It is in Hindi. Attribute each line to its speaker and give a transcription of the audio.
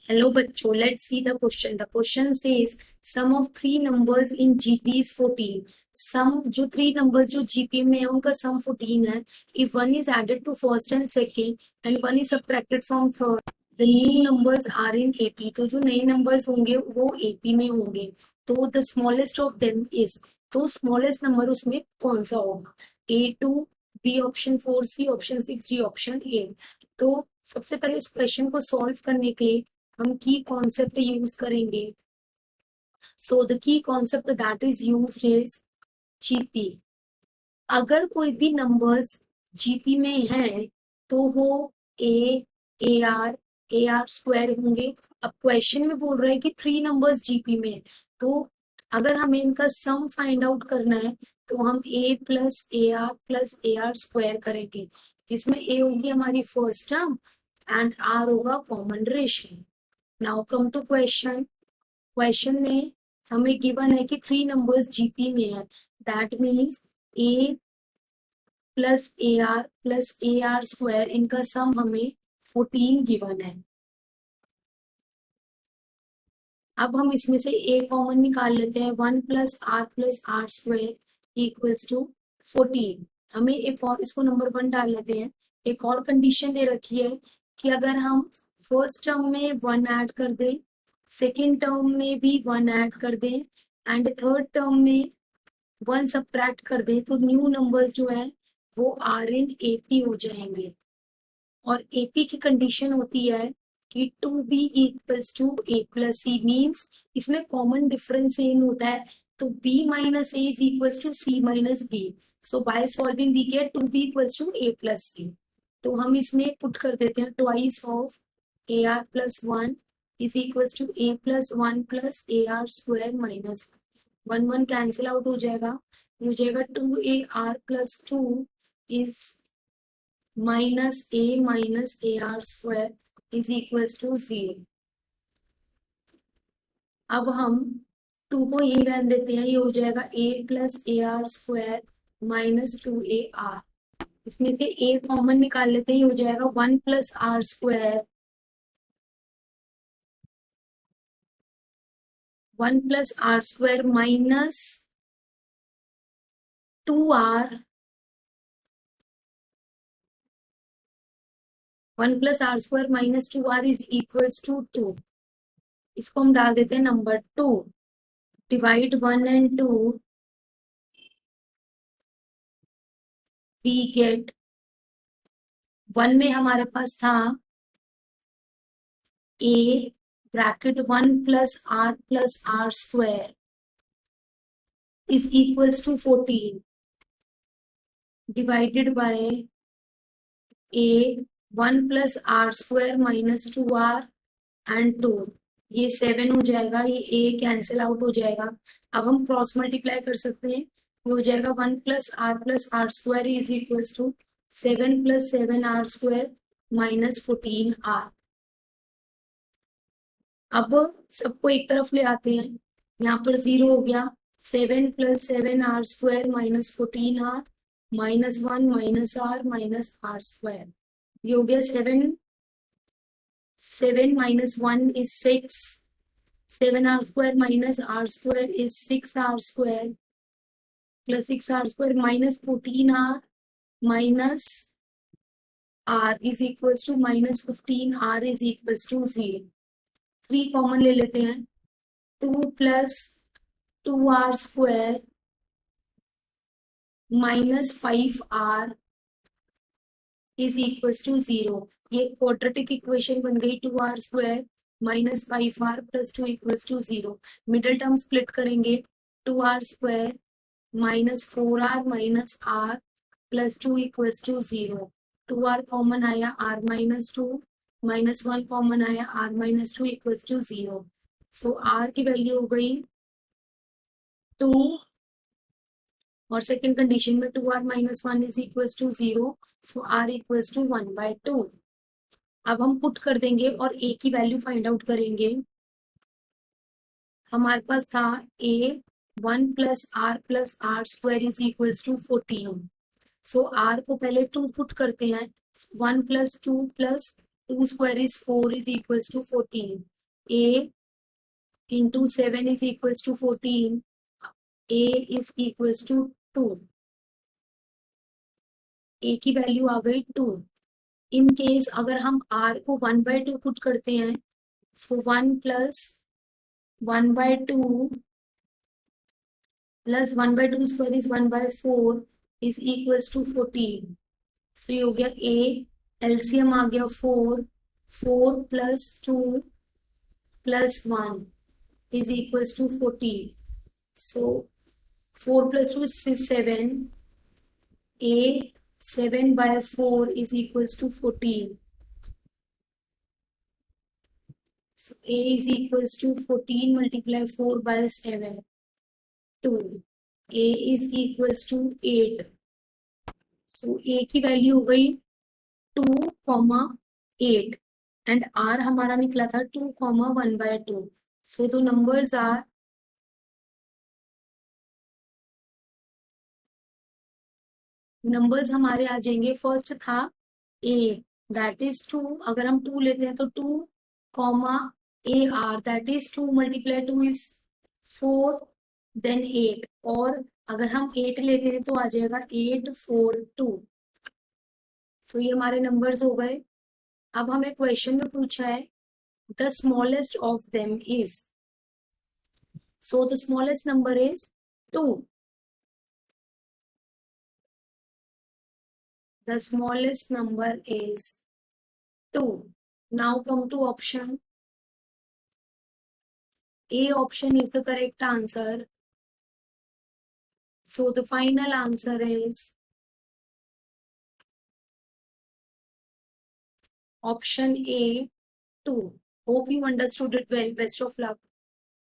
Speaker 1: Hello बच्चों, let's see the question. The question says sum of three numbers in GP is 14. Sum जो three numbers जो GP में है उनका sum 14 है. If one is added to first and second and one is subtracted from third, the new numbers are in AP. तो जो नए numbers होंगे वो AP में होंगे. तो the smallest of them is, तो smallest number उसमें कौन सा होगा? A2, B option 4, C option 6, D option 8. तो सबसे पहले इस क्वेश्चन को सॉल्व करने के लिए हम की कॉन्सेप्ट यूज करेंगे. So the key concept that is used is GP. अगर कोई भी नंबर्स जीपी में है तो वो ए आर स्क्वायर होंगे. अब क्वेश्चन में बोल रहा है कि थ्री नंबर्स जीपी में है, तो अगर हमें इनका सम फाइंड आउट करना है तो हम A plus A R square करेंगे, जिसमें ए होगी हमारी फर्स्ट टर्म एंड आर होगा common ratio. Now come to question. Question में हमें गिवन है कि थ्री नंबर्स जीपी में है. That means A plus A R square, इनका सम हमें 14 गिवन है. अब हम इसमें से ए कॉमन निकाल लेते हैं. 1 plus R square equals to 14. हमें एक और इसको नंबर 1 डाल लेते हैं. एक और कंडीशन दे रखी है कि अगर हम फर्स्ट टर्म में 1 ऐड कर दें, सेकेंड टर्म में भी 1 ऐड कर दें एंड थर्ड टर्म में 1 सब्ट्रैक्ट कर दें, तो न्यू नंबर्स जो है वो आर इन एपी हो जाएंगे. और एपी की कंडीशन होती है कि 2b equals to a plus C. Means इसमें कॉमन डिफरेंस इन होता है, तो b minus A is equals to c minus B. So by solving we get 2b equals to a plus C. तो हम इसमें पुट कर देते हैं twice of A R plus 1 is equals to a plus 1 plus A R square minus 1 cancel out हो जाएगा. हो जाएगा 2ar plus 2 is minus A R square is equals to 0. अब हम 2 को यही रहने देते हैं. ये हो जाएगा a plus A R square minus 2ar. इसमें से a कॉमन निकाल लेते हैं. ये हो जाएगा 1 plus R square, 1 plus R square minus 2r, 1 plus R square minus 2r is equals to 2. इसको हम डाल देते हैं number 2. Divide 1 and 2, we get 1 में हमारे पास था a bracket 1 plus R square is equals to 14 divided by a 1 plus R square minus 2r and 2. ये 7 हो जाएगा. ये a कैंसिल आउट हो जाएगा. अब हम क्रॉस मल्टीप्लाई कर सकते हैं. ये हो जाएगा 1 plus R square is equals to 7 plus 7r square minus 14r. अब सबको एक तरफ ले आते हैं. यहाँ पर 0 हो गया. 7 plus 7r square minus 14r minus 1 minus R square. ये हो गया 7 minus 1 is 6. 7r square minus R square is 6r square plus 6r square minus 14r minus r is equals to minus 15r is equals to 0. 3 common ले लेते हैं. 2 plus 2r square minus 5r is equals to 0. ये क्वाड्रेटिक इक्वेशन बन गई. 2r square minus 5r plus 2 equals to 0. Middle term split करेंगे. 2r square minus 4r minus r plus 2 equals to 0. 2r common आया, r माइनस 2 माइनस 1 कॉमन आया, r minus 2 equals to 0. So r की वैल्यू हो गई 2 और सेकेंड कंडीशन में 2r minus 1 is equals to 0. So r equals to 1/2. अब हम पुट कर देंगे और a की वैल्यू फाइंड आउट करेंगे. हमारे पास था a 1 plus R square is equals to 14. So r को पहले 2 पुट करते हैं. 1 plus 2 plus 2 square is 4 is equals to 14. A into 7 is equals to 14. A is equals to 2. A की वैल्यू आ गई 2. इन केस अगर हम R को 1/2 पुट करते हैं, so 1 plus 1/2 plus 1/2 square is 1/4 is equals to 14. So ये हो गया A, एलसीएम आ गया 4. 4 plus 2 plus 1 is equals to 14. So 4 plus 2 is 7. A 7/4 is equals to 14. So A is equals to 14 multiply 4 by 7. 2. A is equals to 8. So A की वैल्यू हो गई 2,8 and R हमारा निकला था 2,1/2. So the numbers are numbers हमारे आ जाएंगे. फर्स्ट था A दैट इज 2. अगर हम 2 लेते हैं तो 2 comma AR that is 2 multiply 2 is 4 then 8. और अगर हम 8 लेते हैं तो आ जाएगा 8 4 2. सो ये हमारे नंबर्स हो गए. अब हमें क्वेश्चन में पूछा है the smallest of them is. So the smallest number is 2. The smallest number is 2. Now come to option. A option is the correct answer. So the final answer is option A 2. Hope you understood it well. Best of luck.